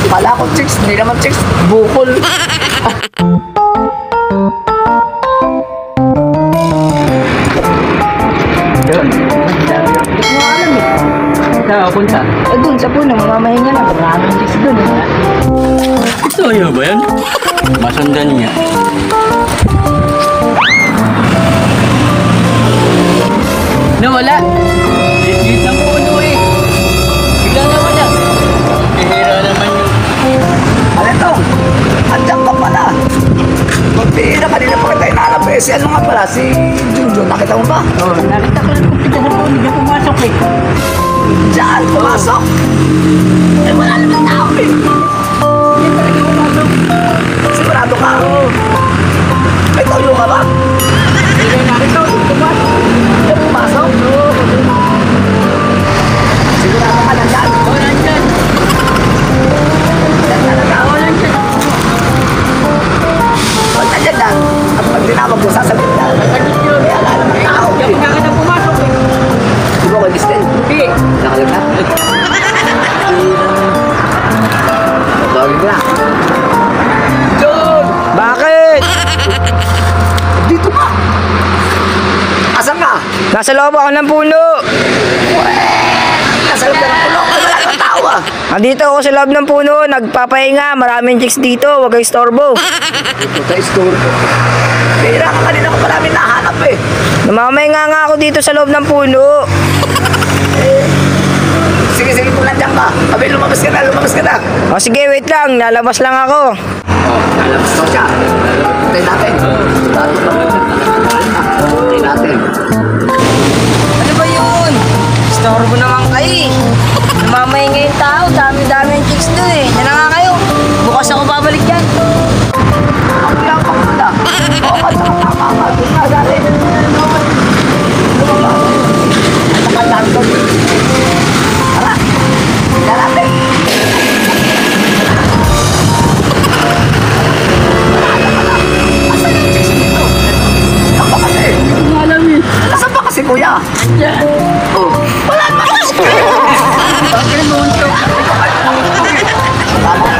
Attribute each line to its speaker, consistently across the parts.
Speaker 1: Kala ko chicks, hindi naman chicks. Bukol. Yun. Hindi mo alam eh. Saan punta? Dun sa puno, mamahinga na. Maraming chicks dun eh.
Speaker 2: Ito ayaw ba yan? Masundan niya.
Speaker 1: Nawala.
Speaker 2: Dito ang puno eh. Bigla nawala. Hihira naman yun.
Speaker 1: Ano ito? Andiyan ka pala. Magpihira kanina pa kita inalap eh. Si ano nga pala? Si Junjun. Nakita mo ba?
Speaker 2: Oo, nakita ko lang kung pita sa puno. Diyan pumasok eh.
Speaker 1: Diyan, pumasok. Eh, wala naman tao eh.
Speaker 2: Hindi pa rin pumasok.
Speaker 1: Sigurado ka? Oo. May tulo ka ba?
Speaker 2: Hindi na nakita ko pumasok.
Speaker 1: May pumasok? Oo. Sigurado ka nandyan?
Speaker 2: Oo, nandyan.
Speaker 1: Nandyan talaga?
Speaker 2: Oo, nandyan.
Speaker 1: Huwag nandyan lang. At pag tinawag mo, sasagot ka.
Speaker 2: Sagot yun.
Speaker 1: Kaya wala naman tao.
Speaker 2: Diyan pa ka na pumasok eh.
Speaker 1: Di ba kay Distel?
Speaker 2: Hindi.
Speaker 1: Nakalagay ka? Tawagin ko na. John!
Speaker 3: Bakit?
Speaker 1: Dito ka! Asan ka?
Speaker 3: Nasa loob ako ng puno.
Speaker 1: Nasa loob ka ng puno. Ay, wala kang tao ah.
Speaker 3: Nandito ako sa loob ng puno, nagpapahinga. Maraming chicks dito, huwag kayo istorbo.
Speaker 1: Ito sa store ko. Pira ka kanina ko pa namin nahanap eh.
Speaker 3: Namamahinga nga ako dito sa loob ng puno.
Speaker 1: Sige, sige kung nandiyan ka. Abi, lumabas ka na, lumabas ka na.
Speaker 3: O sige, wait lang, lalabas lang ako.
Speaker 1: Oh, lalabas ko siya. Tayo natin. Tayo natin.
Speaker 3: Ano ba yun? Istorbo naman kayo eh. Namamahinga yung tao, dami-dami yung chicks doon eh. Yan na nga kayo, bukas ako babalik dyan.
Speaker 1: Ako lang pa muna. Oo, tama. Doon na, dali. Ang ko. Tara. Tara natin. Asan yung chicks dito? Saan ba kasi?
Speaker 2: Hindi ko alam eh.
Speaker 1: Nasaan ba kasi kuya?
Speaker 2: Diyan.
Speaker 1: Oh, wala naman kasi.
Speaker 2: Bakit mo ito?
Speaker 1: Tama.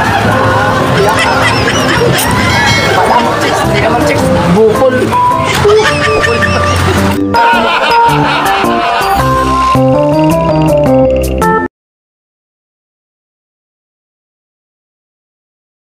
Speaker 1: Kuya.